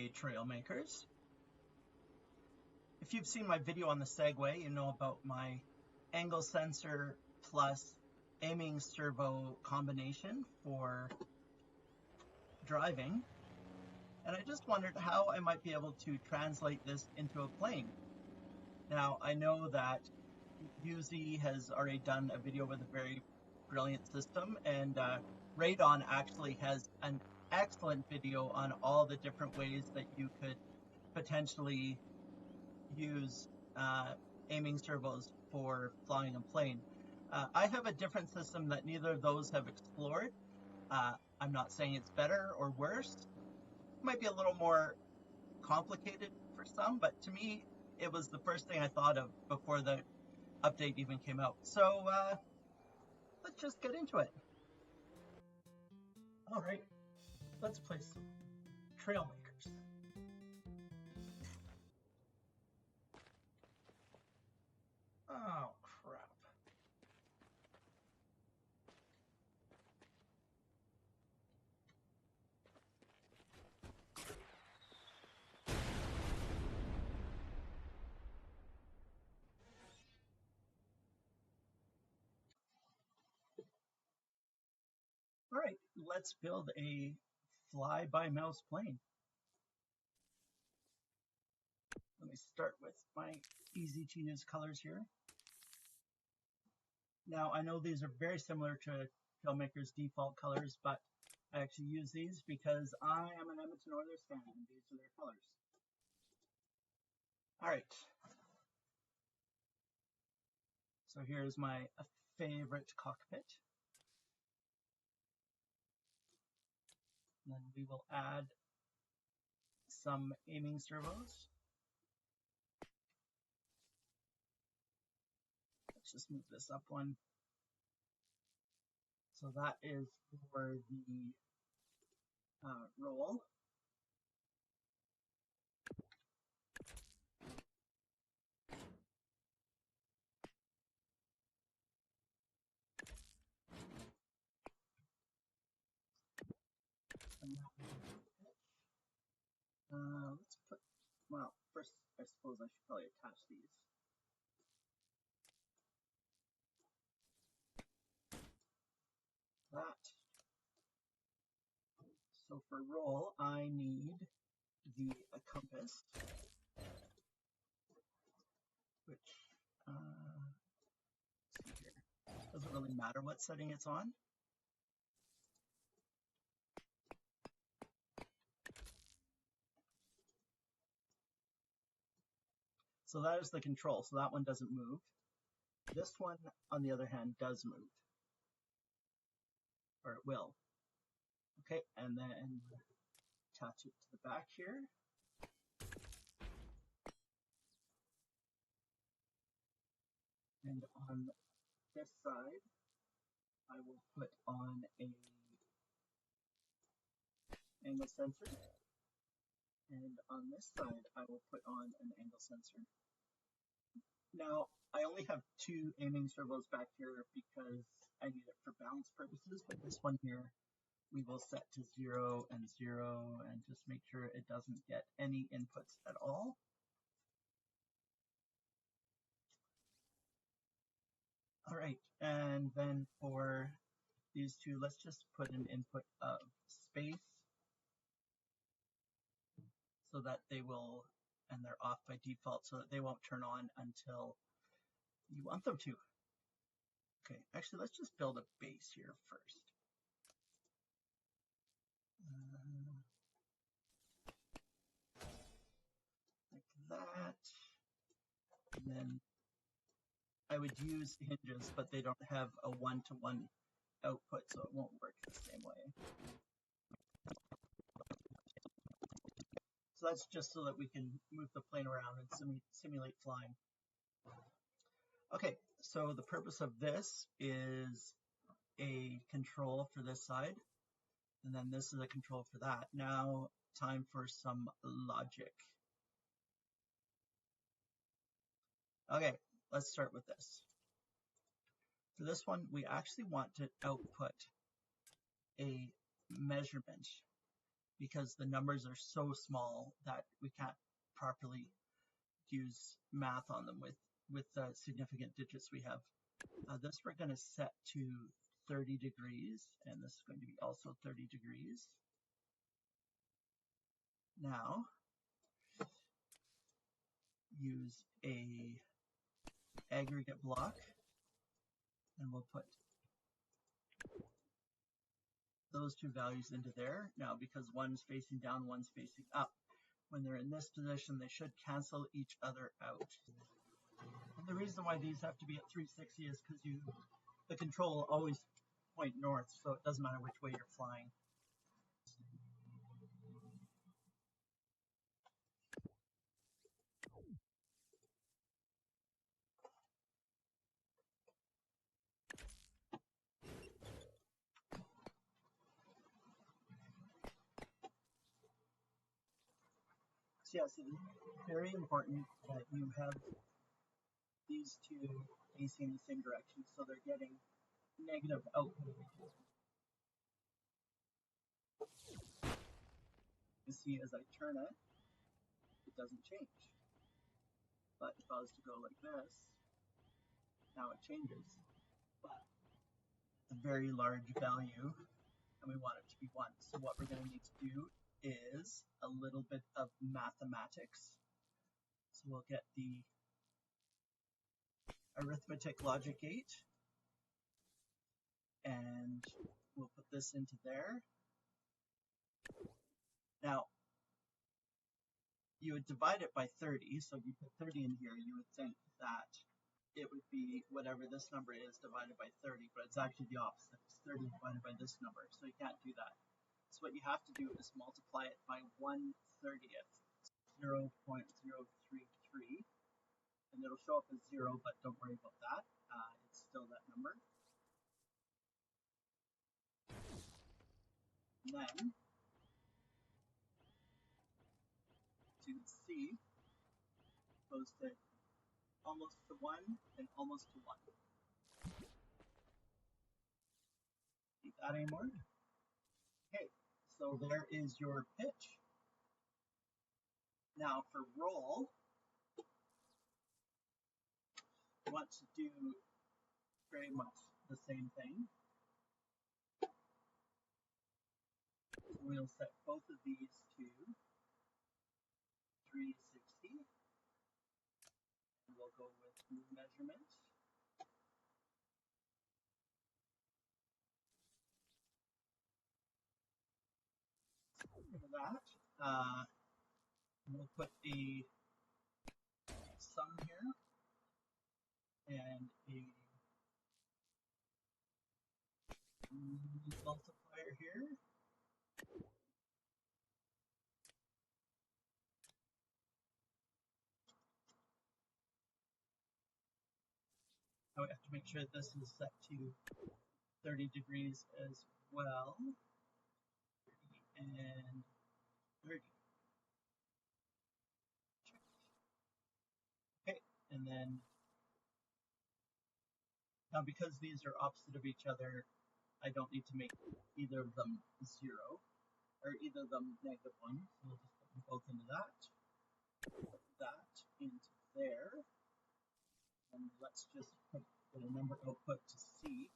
Hey trail makers. If you've seen my video on the Segway, you know about my angle sensor plus aiming servo combination for driving. And I just wondered how I might be able to translate this into a plane. Now, I know that UZ has already done a video with a very brilliant system, and Radon actually has an excellent video on all the different ways that you could potentially use aiming servos for flying a plane. I have a different system that neither of those have explored. I'm not saying it's better or worse. It might be a little more complicated for some, but to me, it was the first thing I thought of before the update even came out. So let's just get into it. All right, let's play some Trail Makers. Oh, crap. All right, let's build a fly-by-mouse plane. Let me start with my easy-to-use colors here. Now, I know these are very similar to Trailmaker's default colors, but I actually use these because I am an Edmonton Oilers fan, and these are their colors. All right. So here's my favorite cockpit. And then we will add some aiming servos. Let's just move this up one. So that is for the roll. Let's put, well, first I suppose I should probably attach these. That. So for roll, I need the compass, which, let's see here, doesn't really matter what setting it's on. So that is the control, so that one doesn't move. This one, on the other hand, does move, or it will. Okay, and then attach it to the back here. And on this side, I will put on a angle sensor. And on this side, I will put on an angle sensor. Now, I only have two aiming servos back here because I need it for balance purposes, but this one here we will set to 0 and 0 and just make sure it doesn't get any inputs at all. All right, and then for these two, let's just put an input of space so that they will, and they're off by default, so that they won't turn on until you want them to. Okay, actually, let's just build a base here first. Like that. And then I would use hinges, but they don't have a one-to-one output, so it won't work the same way. So that's just so that we can move the plane around and simulate flying. Okay, so the purpose of this is a control for this side, and then this is a control for that. Now, time for some logic. Okay, let's start with this. For this one, we actually want to output a measurement. because the numbers are so small that we can't properly use math on them with the significant digits we have. This we're going to set to 30 degrees, and this is going to be also 30 degrees. Now, use a aggregate block, and we'll put those two values into there. Now, because one's facing down, one's facing up, when they're in this position, they should cancel each other out. And the reason why these have to be at 360 is because the control will always point north, so it doesn't matter which way you're flying. So yes, it is very important that you have these two facing the same direction, so they're getting negative output. You see, as I turn it, it doesn't change. But if I was to go like this, now it changes. But it's a very large value, and we want it to be 1. So what we're going to need to do is a little bit of mathematics. So we'll get the arithmetic logic gate, and we'll put this into there. Now, you would divide it by 30, so if you put 30 in here, you would think that it would be whatever this number is divided by 30, but it's actually the opposite. It's 30 divided by this number, so you can't do that. So what you have to do is multiply it by 1/30, 0.033, and it'll show up as 0, but don't worry about that. It's still that number. And then, to C goes to almost to 1 and almost to 1. Need that anymore? Okay, so there is your pitch. Now for roll, we want to do very much the same thing. So we'll set both of these to 360, and we'll go with new measurement. For that, we'll put a sum here and a multiplier here. Now we have to make sure that this is set to 30 degrees as well. 30 and 30. Okay, and then now because these are opposite of each other, I don't need to make either of them 0 or either of them -1. So we'll just put them both into that. Put that into there. And let's just put the number output to C.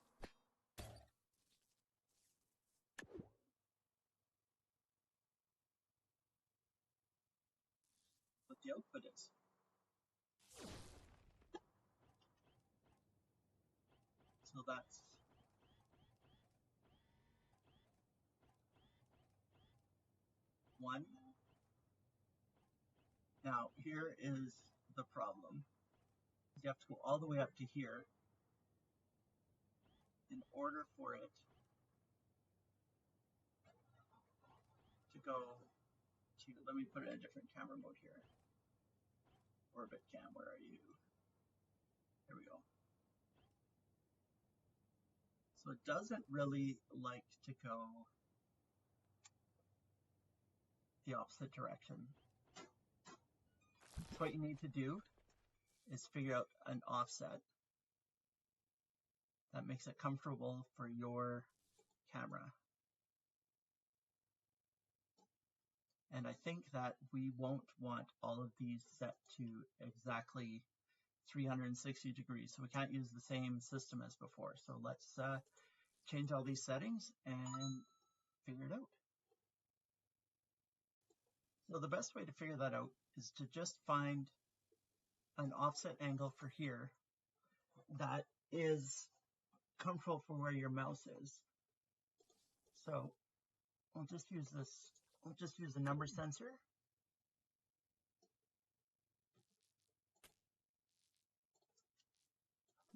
What the output is. So that's 1. Now here is the problem. You have to go all the way up to here in order for it to go to, let me put it in a different camera mode here. Orbit cam, where are you? There we go. So it doesn't really like to go the opposite direction. So what you need to do is figure out an offset that makes it comfortable for your camera. And I think that we won't want all of these set to exactly 360 degrees. So we can't use the same system as before. So let's change all these settings and figure it out. So the best way to figure that out is to just find an offset angle for here that is comfortable for where your mouse is. So we'll just use this, we'll just use the number sensor.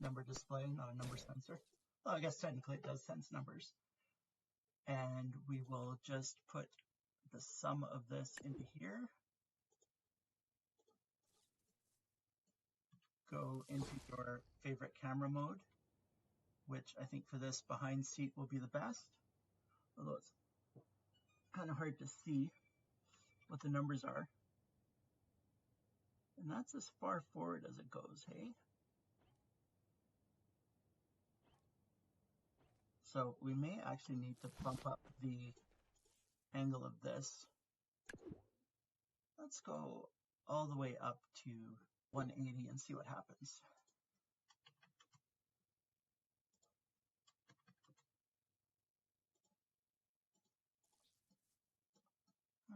Number display, not a number sensor. Well, I guess technically it does sense numbers. And we will just put the sum of this into here. Go into your favorite camera mode, which I think for this behind seat will be the best. Although it's kind of hard to see what the numbers are. And that's as far forward as it goes, hey? So we may actually need to bump up the angle of this. Let's go all the way up to 180 and see what happens.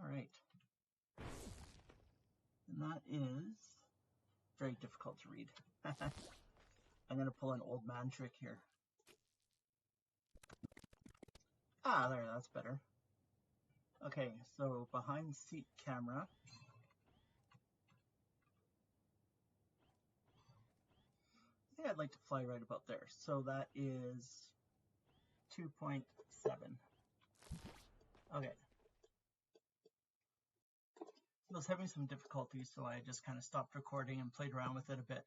All right. And that is very difficult to read. I'm going to pull an old man trick here. Ah, there, that's better. Okay, so behind seat camera. I think I'd like to fly right about there. So that is 2.7. Okay. I was having some difficulties, so I just kind of stopped recording and played around with it a bit.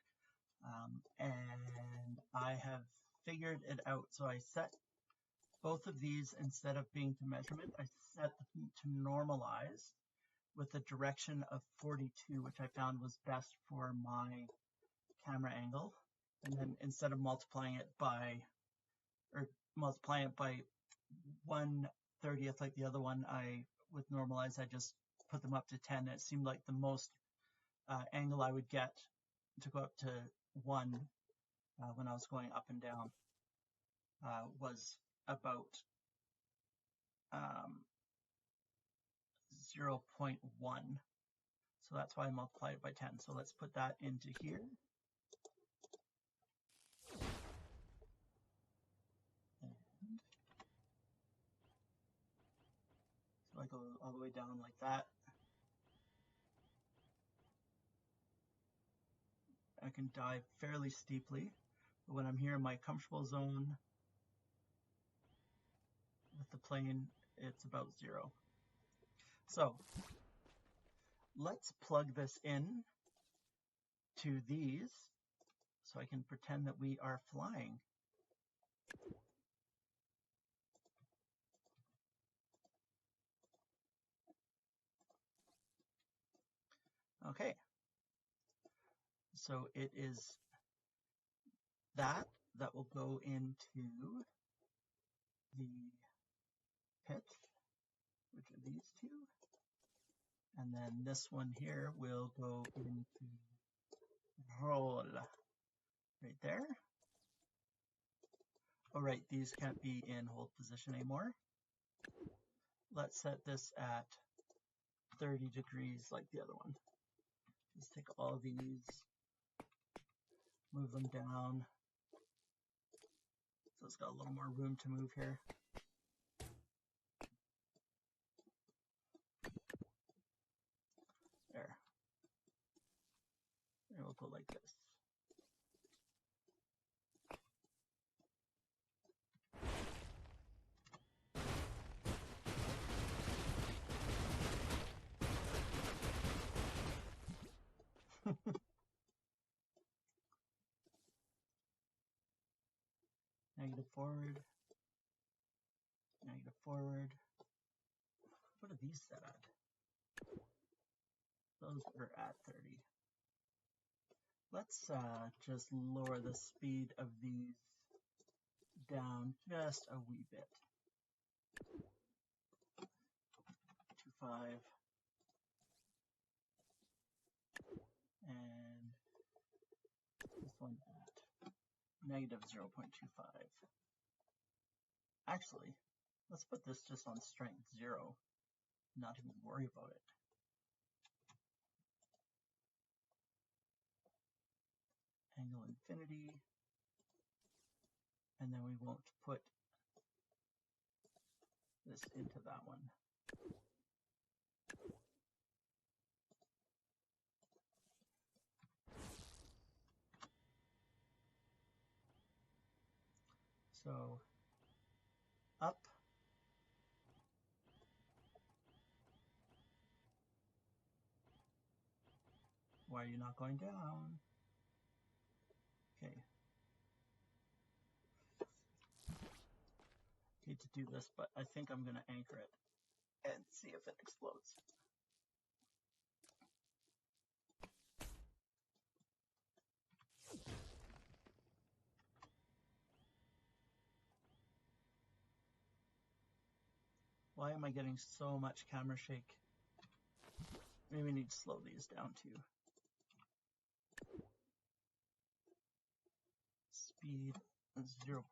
And I have figured it out. So I set both of these, instead of being to measurement, I set them to normalize with a direction of 42, which I found was best for my camera angle. And then instead of multiplying it by 1/30th like the other one, with normalize, I just put them up to 10. It seemed like the most angle I would get to go up to 1 when I was going up and down was about 0.1. So that's why I multiplied it by 10. So let's put that into here. And so I go all the way down like that. I can dive fairly steeply, but when I'm here in my comfortable zone with the plane, it's about 0. So let's plug this in to these so I can pretend that we are flying. Okay, so it is that will go into the pitch, which are these two. And then this one here will go into roll right there. All right, these can't be in hold position anymore. Let's set this at 30 degrees like the other one. Just take all of these, move them down. So it's got a little more room to move here. There. And we'll go like this. Negative forward. Negative forward. What are these set at? Those are at 30. Let's just lower the speed of these down just a wee bit. 2.5. negative 0.25. Actually, let's put this just on strength 0, not even worry about it. Angle infinity, and then we won't put this into that one. So up, why are you not going down? Okay. Hate to do this, but I think I'm going to anchor it and see if it explodes. Why am I getting so much camera shake? Maybe we need to slow these down too. Speed is 0.5.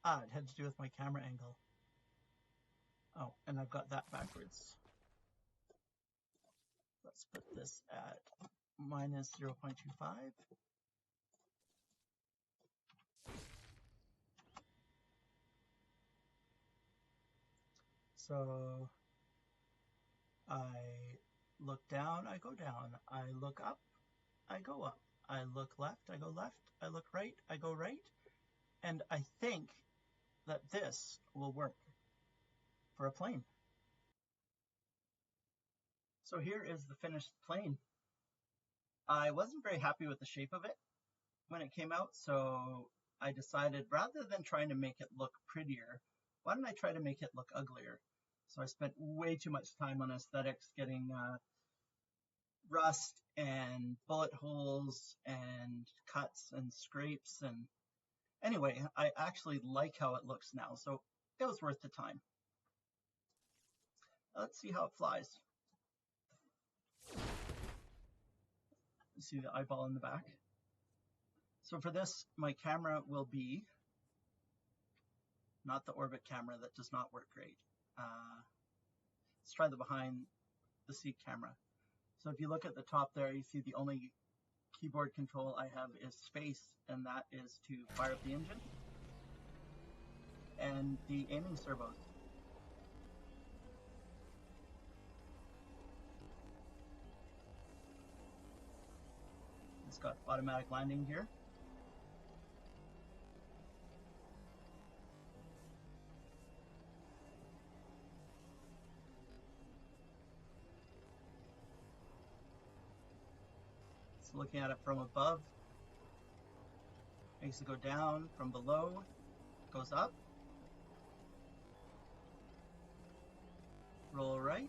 Ah, it had to do with my camera angle. Oh, and I've got that backwards. Let's put this at minus 0.25. So I look down, I go down. I look up, I go up. I look left, I go left. I look right, I go right. And I think that this will work for a plane. So here is the finished plane. I wasn't very happy with the shape of it when it came out, so I decided rather than trying to make it look prettier, why don't I try to make it look uglier? So I spent way too much time on aesthetics, getting rust and bullet holes and cuts and scrapes, and anyway, I actually like how it looks now, so it was worth the time. Let's see how it flies. See the eyeball in the back. So for this, my camera will be not the orbit camera that does not work great. Let's try the behind the seat camera. So if you look at the top there, you see the only keyboard control I have is space, and that is to fire up the engine and the aiming servos. It's got automatic landing gear. So looking at it from above, makes it go down. From below, goes up. Roll right.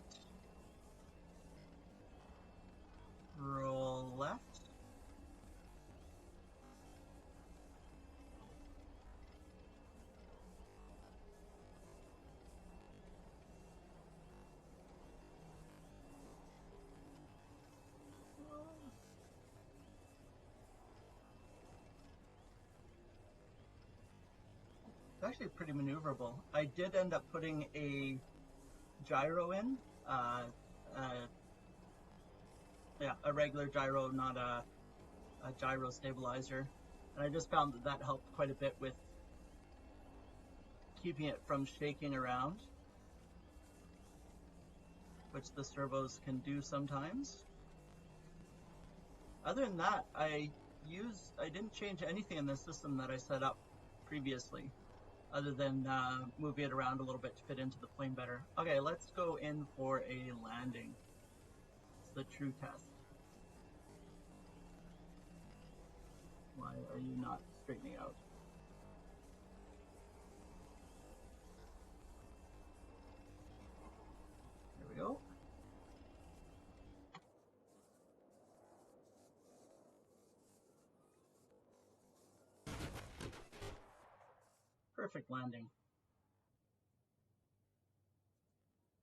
Roll left. It's actually pretty maneuverable. I did end up putting a gyro in, yeah, a regular gyro, not a gyro stabilizer, and I just found that that helped quite a bit with keeping it from shaking around, which the servos can do sometimes. Other than that, I didn't change anything in the system that I set up previously, other than moving it around a little bit to fit into the plane better. Okay, let's go in for a landing. It's the true test. Why are you not straightening out? There we go. Perfect landing.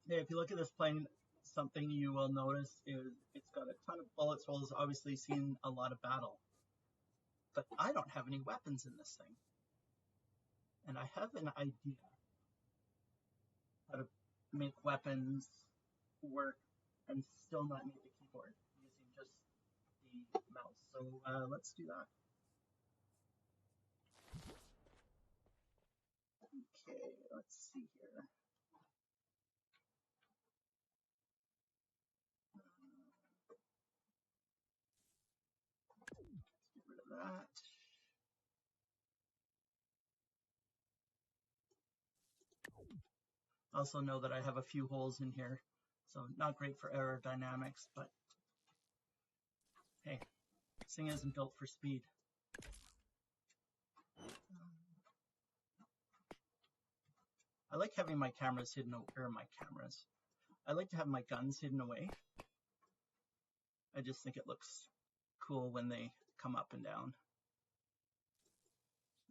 Hey, if you look at this plane, something you will notice is it's got a ton of bullet holes, obviously seen a lot of battle. But I don't have any weapons in this thing. And I have an idea how to make weapons work and still not need the keyboard using just the mouse. So let's do that. Okay, let's see here. Let's get rid of that. Also know that I have a few holes in here, so not great for aerodynamics, but hey, this thing isn't built for speed. I like having my cameras hidden, or I like to have my guns hidden away. I just think it looks cool when they come up and down.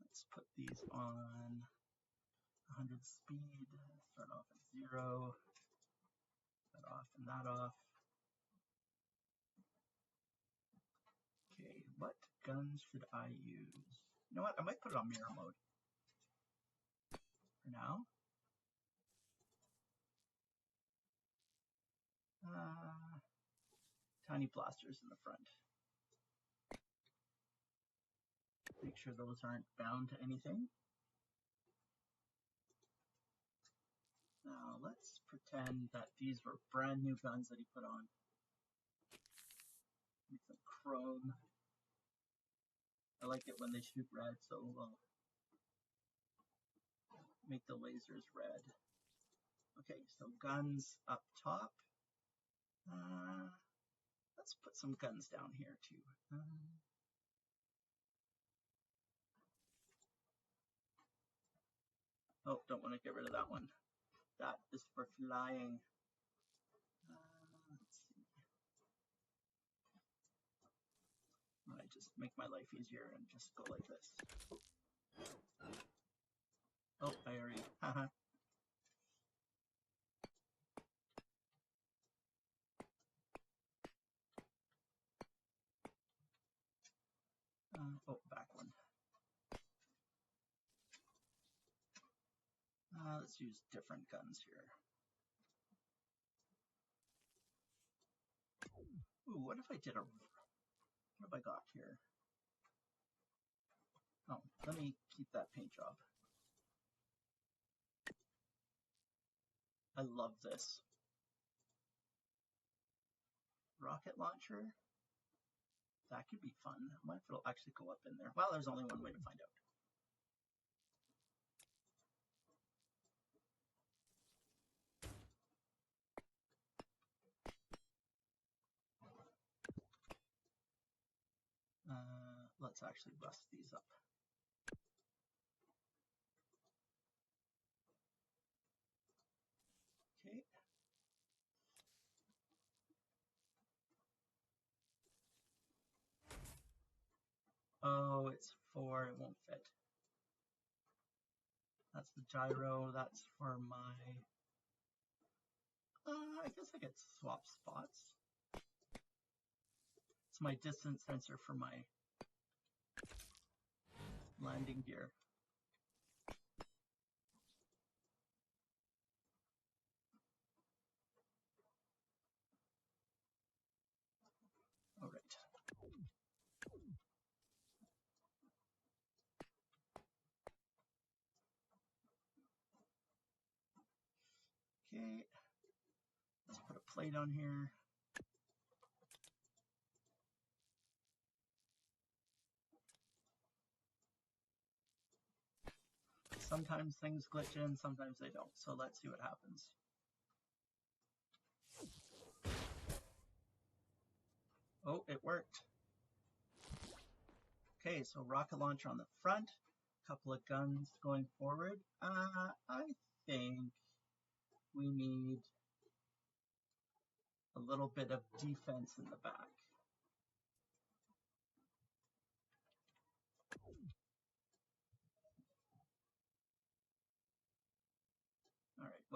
Let's put these on 100 speed, start off at 0, that off and that off. Okay, what guns should I use? You know what, I might put it on mirror mode for now. Tiny blasters in the front. Make sure those aren't bound to anything. Now let's pretend that these were brand new guns that he put on. Make some chrome. I like it when they shoot red, so we'll make the lasers red. Okay, so guns up top. Let's put some guns down here too. Oh, don't want to get rid of that one. That is for flying. Let's see. I just make my life easier and just go like this. Oh, I already, haha. Oh, back one. Let's use different guns here. Ooh, what if I did a, what have I got here? Oh, let me keep that paint job. I love this. Rocket launcher? That could be fun. I wonder if it'll actually go up in there. Well, there's only one way to find out. Let's actually rust these up. Okay. Oh, it's 4, it won't fit. That's the gyro, that's for my, I guess I could swap spots. It's my distance sensor for my landing gear. All right. Okay, let's put a plate on here. Sometimes things glitch in, sometimes they don't. So let's see what happens. Oh, it worked. Okay, so rocket launcher on the front, couple of guns going forward. I think we need a little bit of defense in the back.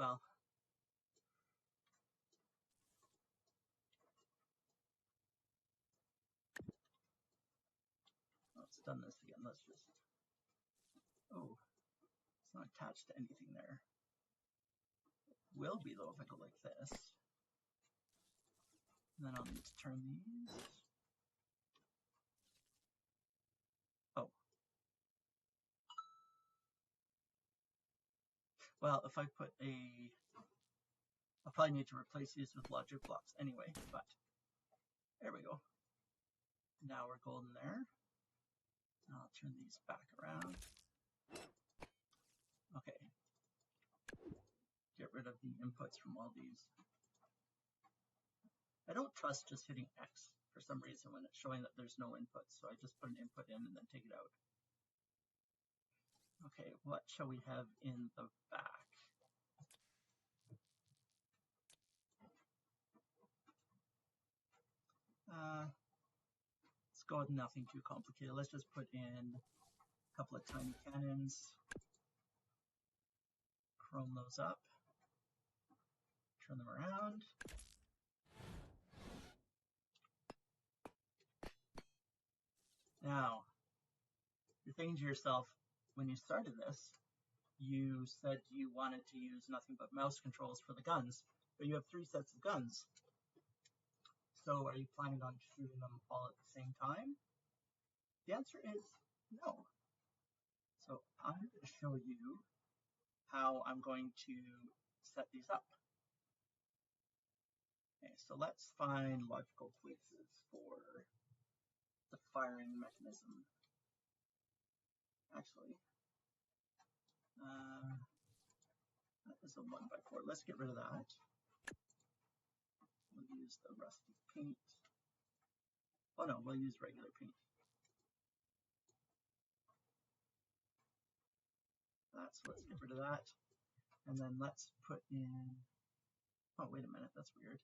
well, let's done this again. Let's just, oh, it's not attached to anything there. It will be though if I go like this. And then I'll need to turn these. Oh. Well, if I put a, I'll probably need to replace these with logic blocks anyway, but there we go. Now we're golden there. I'll turn these back around. Okay. Get rid of the inputs from all these. I don't trust just hitting X for some reason when it's showing that there's no input, so I just put an input in and then take it out. Okay, what shall we have in the back? Let's go with nothing too complicated. Let's just put in a couple of tiny cannons, chrome those up, turn them around. Now, you're thinking to yourself, when you started this, you said you wanted to use nothing but mouse controls for the guns, but you have 3 sets of guns. So are you planning on shooting them all at the same time? The answer is no. So I'm going to show you how I'm going to set these up. Okay, so let's find logical places for the firing mechanism. Actually, that is a 1x4. Let's get rid of that. We'll use the rusty paint. Oh no, we'll use regular paint. So let's get rid of that. And then let's put in, oh, wait a minute, that's weird.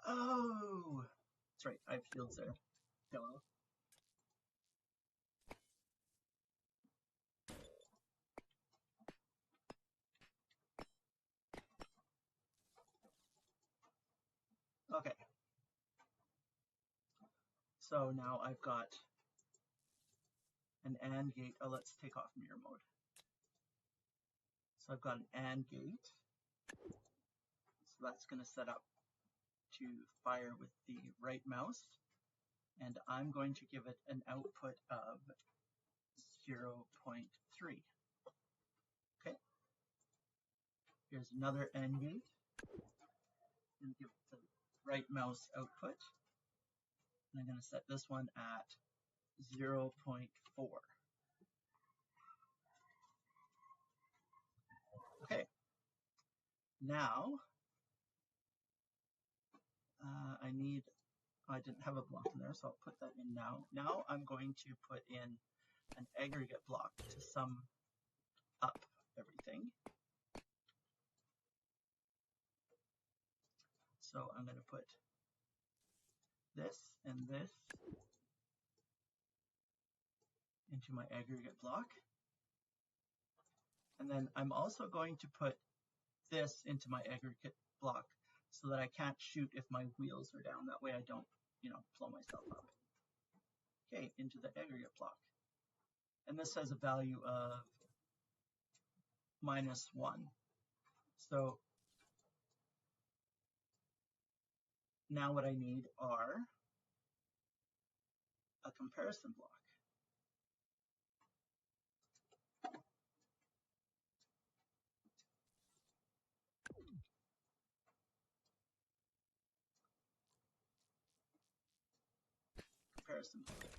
Oh, that's right, I have fields there. Hello. Okay. So now I've got an AND gate. Oh, let's take off mirror mode. So I've got an AND gate. So that's going to set up to fire with the right mouse. And I'm going to give it an output of 0.3. Okay. Here's another AND gate. And give it the right mouse output. And I'm going to set this one at 0.4. Okay. Now, I didn't have a block in there, so I'll put that in now. Now I'm going to put in an aggregate block to sum up everything. So I'm going to put this and this into my aggregate block. And then I'm also going to put this into my aggregate block so that I can't shoot if my wheels are down. That way I don't, blow myself up. Okay, into the aggregate block. And this has a value of -1. So now what I need are a comparison block. Comparison block.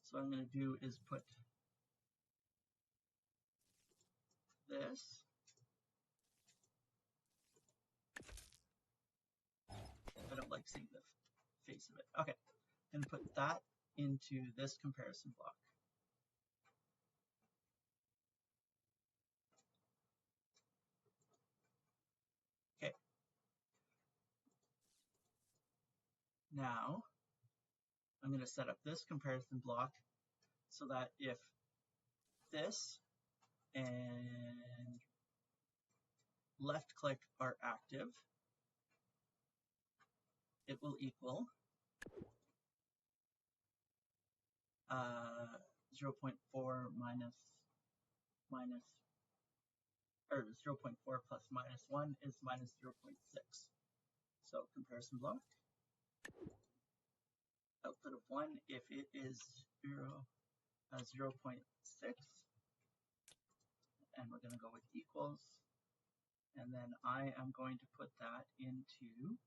So what I'm going to do is put this. I don't like seeing the face of it. Okay, I'm going to put that into this comparison block. Now, I'm going to set up this comparison block so that if this and left click are active, it will equal 0.4 0.4 plus minus 1 is minus 0.6. So comparison block, output of 1 if it is 0.6, and we're going to go with equals, and then I am going to put that into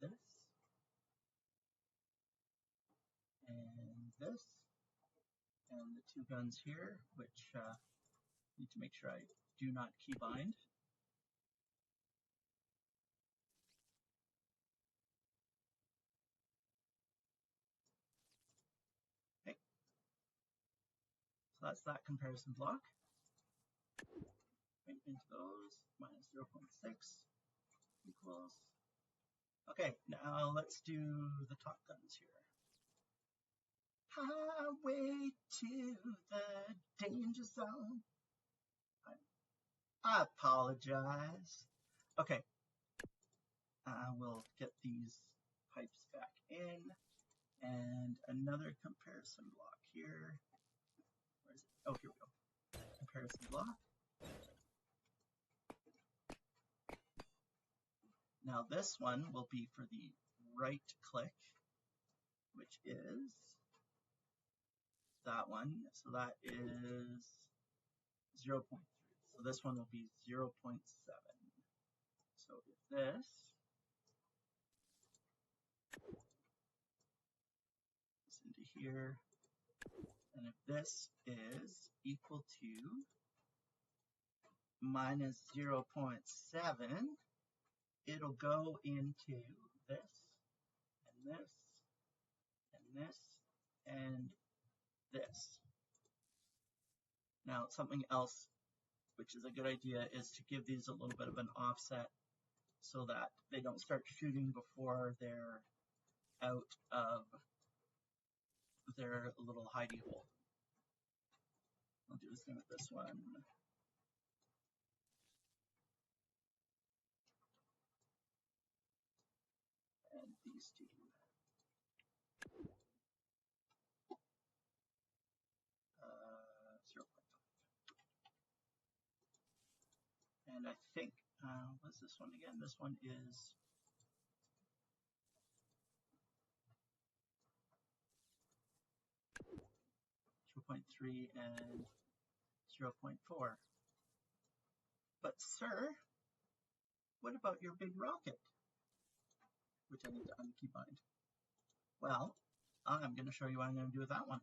this, and this, and the two guns here, which need to make sure I do not keybind. Okay, so that's that comparison block. Right into those, minus 0.6 equals. Okay, now let's do the top guns here. Highway to the danger zone. I apologize. Okay, I will get these pipes back in, and another comparison block here. Where is it? Oh, here we go. Comparison block. Now this one will be for the right click, which is that one. So that is 0.3. So this one will be 0.7. So if this is into here, and if this is equal to minus 0.7, it'll go into this, and this, and this, and this. Now, something else which is a good idea is to give these a little bit of an offset so that they don't start shooting before they're out of their little hidey hole. I'll do the same with this one. And these two. 0.5. And I think, what's this one again? This one is 0.3 and 0.4. But sir, what about your big rocket? Which I need to unkeybind. Well, I'm going to show you what I'm going to do with that one.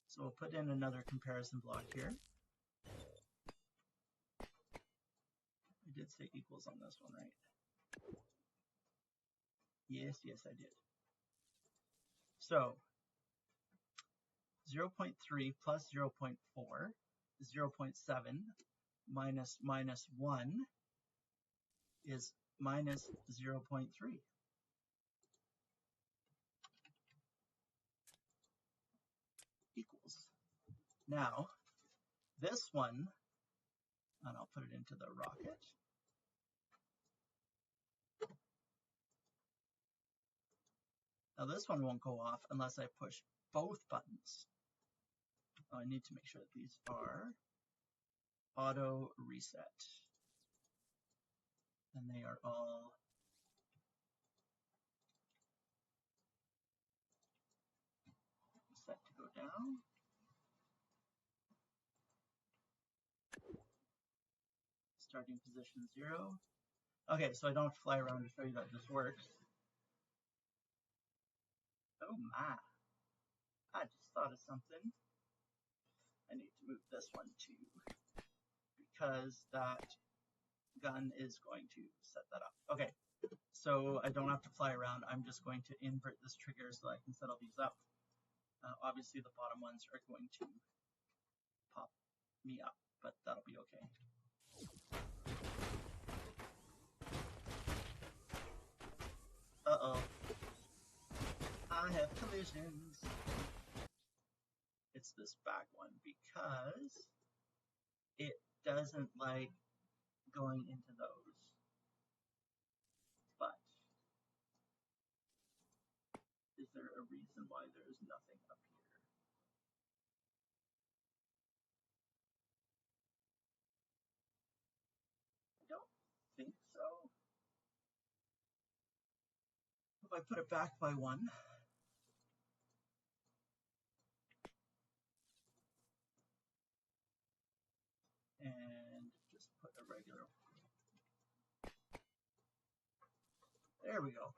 So we'll put in another comparison block here. I did say equals on this one, right? Yes, I did. So 0.3 plus 0.4 is 0.7 minus minus 1 is minus 0.3. Equals. Now, this one, and I'll put it into the rocket. Now this one won't go off unless I push both buttons. I need to make sure that these are auto reset. And they are all set to go down. Starting position 0. Okay, so I don't have to fly around to show you that this works. Oh my, I just thought of something. I need to move this one too, because that gun is going to set that up. Okay, so I don't have to fly around. I'm just going to invert this trigger so I can set all these up. Obviously the bottom ones are going to pop me up, but that'll be okay. Uh-oh. I have collisions. It's this back one because it doesn't like going into those. But is there a reason why there's nothing up here? I don't think so. If I put it back by one, and just put a regular. There we go.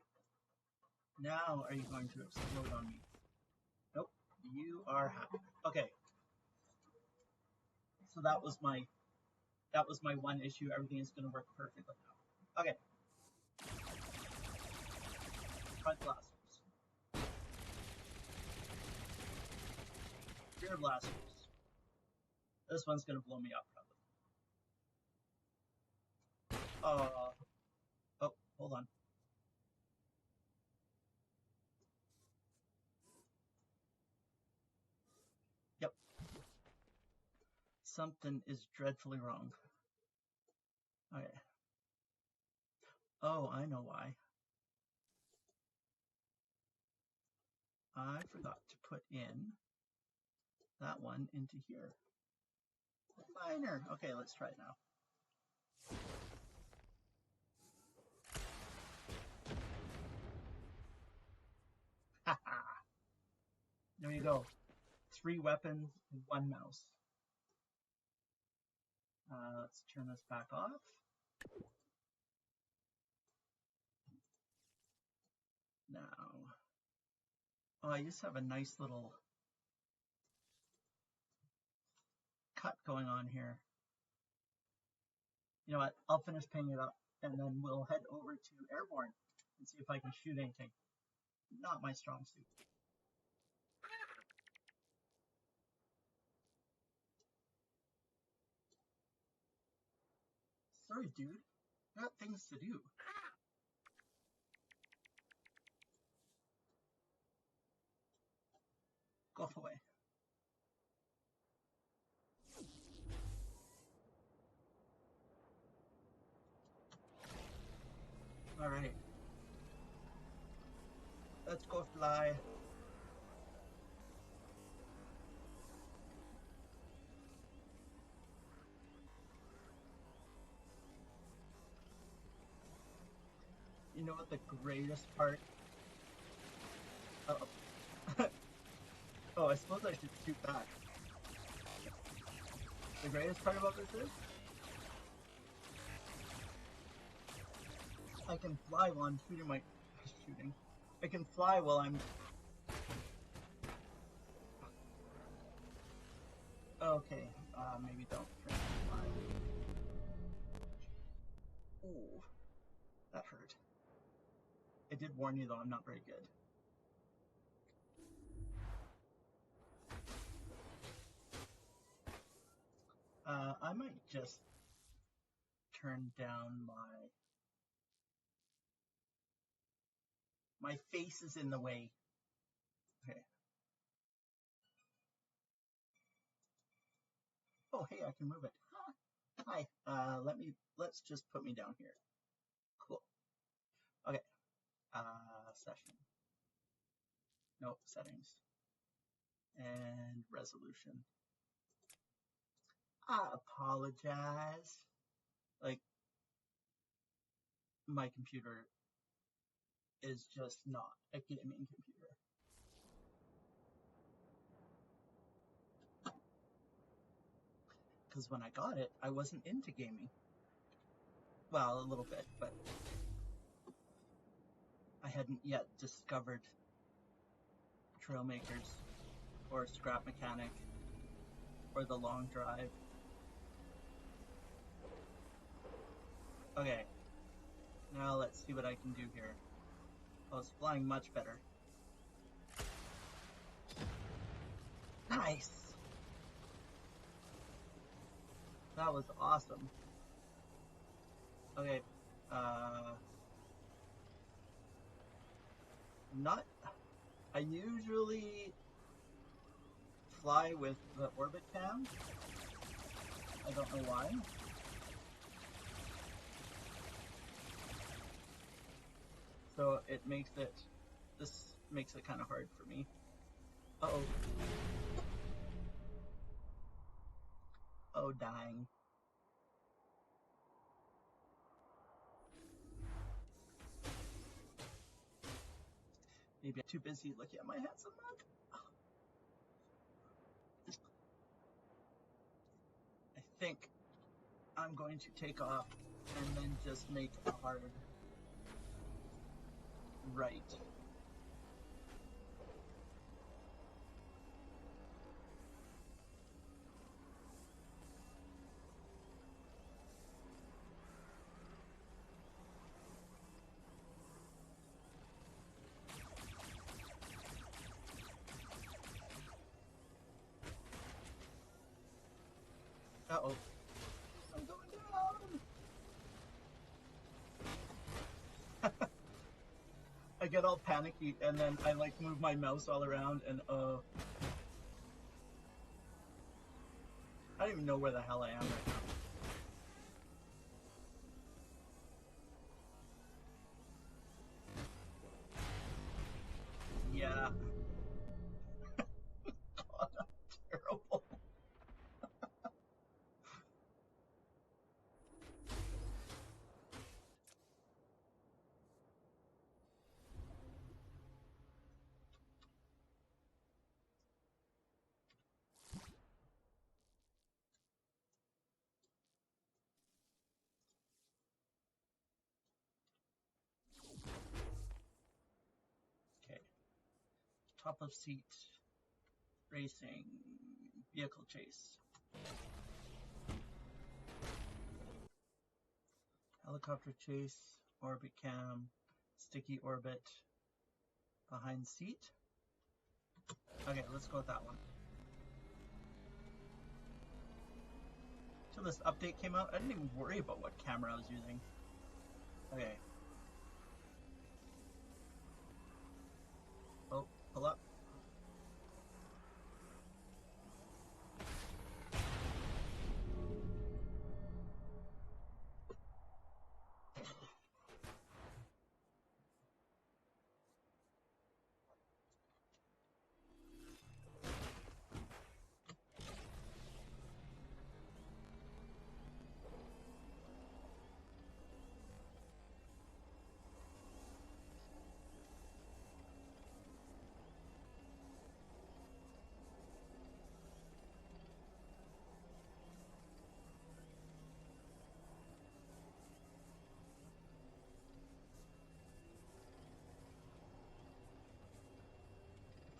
Now are you going to explode on me? Nope. You are happy. Okay. So that was my one issue. Everything is going to work perfectly now. Okay. Front blasters. Rear blasters. This one's going to blow me up probably. Oh, hold on. Yep. Something is dreadfully wrong. Okay. Oh, I know why. I forgot to put in that one into here. Minor. Okay, let's try it now. Haha. There you go. 3 weapons, 1 mouse. Let's turn this back off. Now, oh, I just have a nice little cut going on here. You know what? I'll finish painting it up, and then we'll head over to Airborne and see if I can shoot anything. Not my strong suit. Sorry, dude. I got things to do. Go away. Alright. Let's go fly. You know what the greatest part? Uh-oh. Oh, I suppose I should shoot back. The greatest part about this is I can fly while I'm shooting. I can fly while I'm... Okay, maybe don't try to fly. Ooh, that hurt. I did warn you though, I'm not very good. I might just turn down my face is in the way. Okay. Oh, hey, I can move it. Hi. Let's just put me down here. Cool. Okay. Session. Nope, settings. And resolution. I apologize. Like, my computer is just not a gaming computer. Because when I got it, I wasn't into gaming. Well, a little bit, but I hadn't yet discovered Trailmakers or Scrap Mechanic or the long drive. Okay, now let's see what I can do here. Oh, it's flying much better. Nice! That was awesome. Okay, not. I usually fly with the Orbit Cam. I don't know why. So it makes it, this makes it kind of hard for me. Uh-oh. Oh, dying. Maybe I'm too busy looking at my handsome mug. I think I'm going to take off and then just make a hard right. Uh-oh. I'm going down! I get all panicky and then I like move my mouse all around and I don't even know where the hell I am right now. Yeah. God, I'm terrible. Okay. Top of seat. Racing. Vehicle chase. Helicopter chase. Orbit cam. Sticky orbit. Behind seat. Okay, let's go with that one. Till this update came out, I didn't even worry about what camera I was using. Okay. Oh, pull up.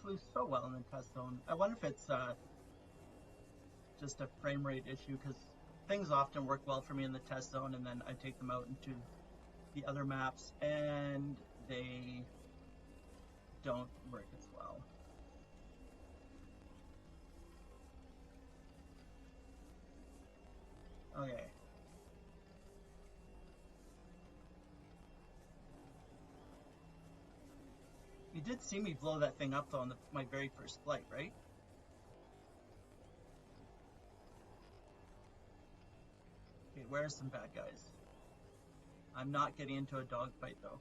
Flew so well in the test zone. I wonder if it's just a frame rate issue, because things often work well for me in the test zone and then I take them out into the other maps and they don't work as well. Okay. You did see me blow that thing up though on my very first flight, right? Okay, where are some bad guys? I'm not getting into a dogfight though.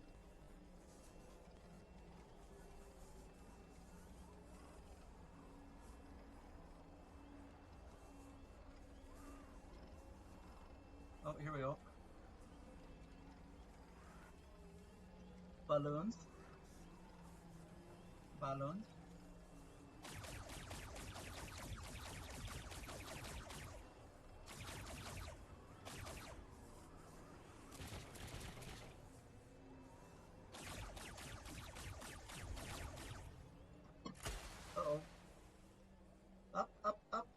Oh, here we go. Balloons. Balloons. Uh-oh. Up, up, up.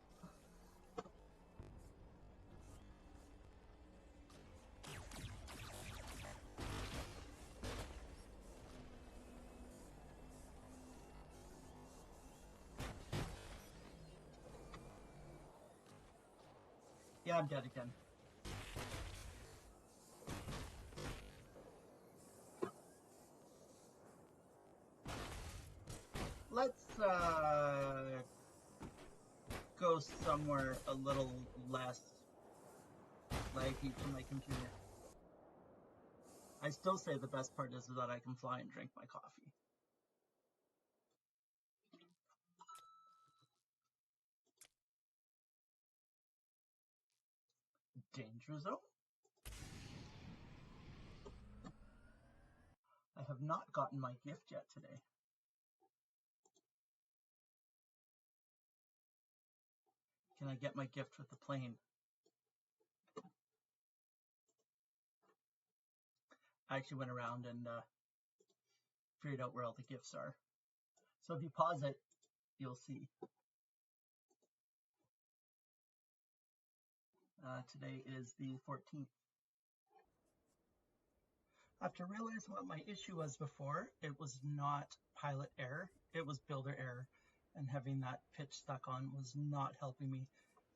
Yeah, I'm dead again. go somewhere a little less laggy for my computer. I still say the best part is that I can fly and drink my coffee. Danger zone? I have not gotten my gift yet today. Can I get my gift with the plane? I actually went around and figured out where all the gifts are. So if you pause it, you'll see. Today is the 14th. After realizing what my issue was before, it was not pilot error, it was builder error, and having that pitch stuck on was not helping me.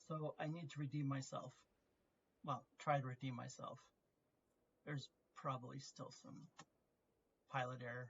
So I need to redeem myself. Well, try to redeem myself. There's probably still some pilot error.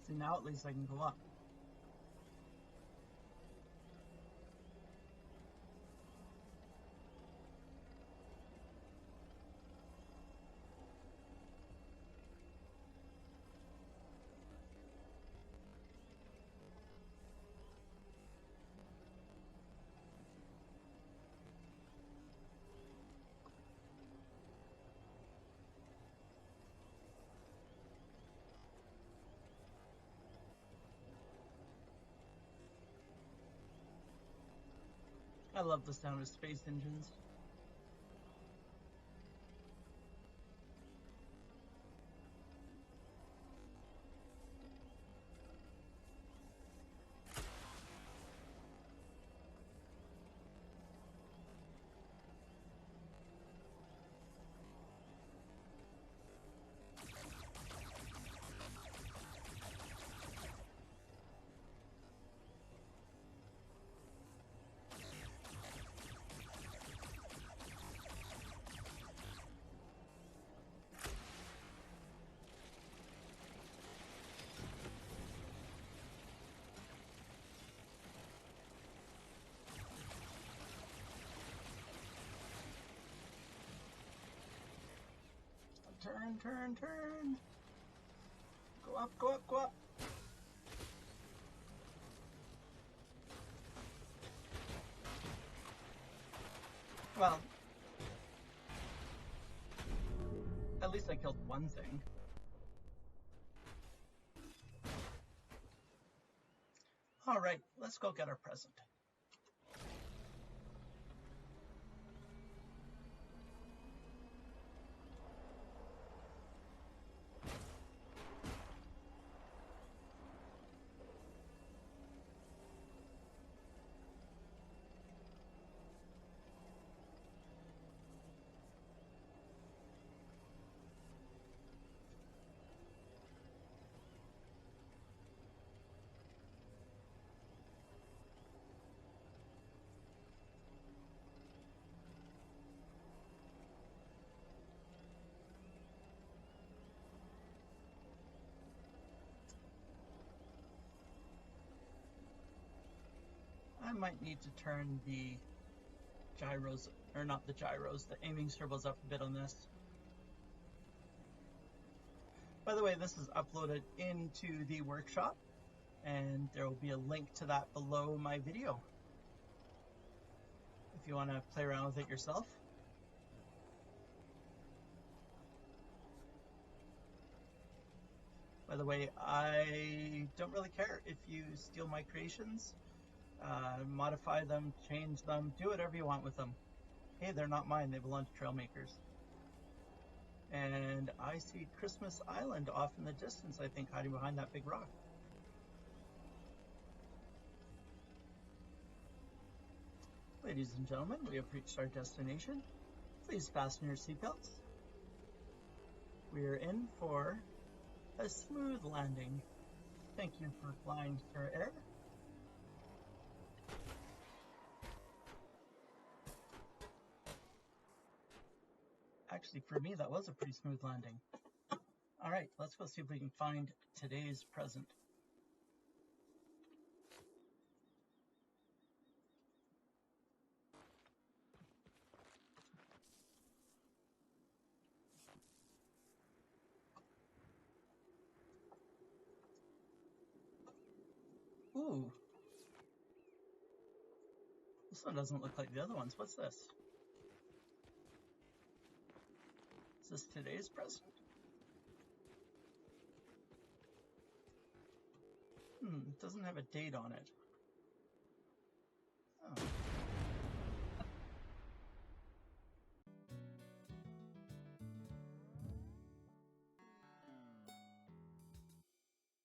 See, now at least I can go up. I love the sound of space engines. Turn, turn, turn. Go up, go up, go up. Well, at least I killed one thing. All right, let's go get our present. I might need to turn the gyros, or not the gyros, the aiming servos up a bit on this. By the way, this is uploaded into the workshop, and there will be a link to that below my video if you want to play around with it yourself. By the way, I don't really care if you steal my creations, modify them, change them, do whatever you want with them. Hey, they're not mine, they belong to Trailmakers. And I see Christmas Island off in the distance, I think, hiding behind that big rock. Ladies and gentlemen, we have reached our destination. Please fasten your seatbelts. We are in for a smooth landing. Thank you for flying Sir Air. Actually, for me, that was a pretty smooth landing. All right, let's go see if we can find today's present. Ooh. This one doesn't look like the other ones. What's this? Is this today's present? It doesn't have a date on it.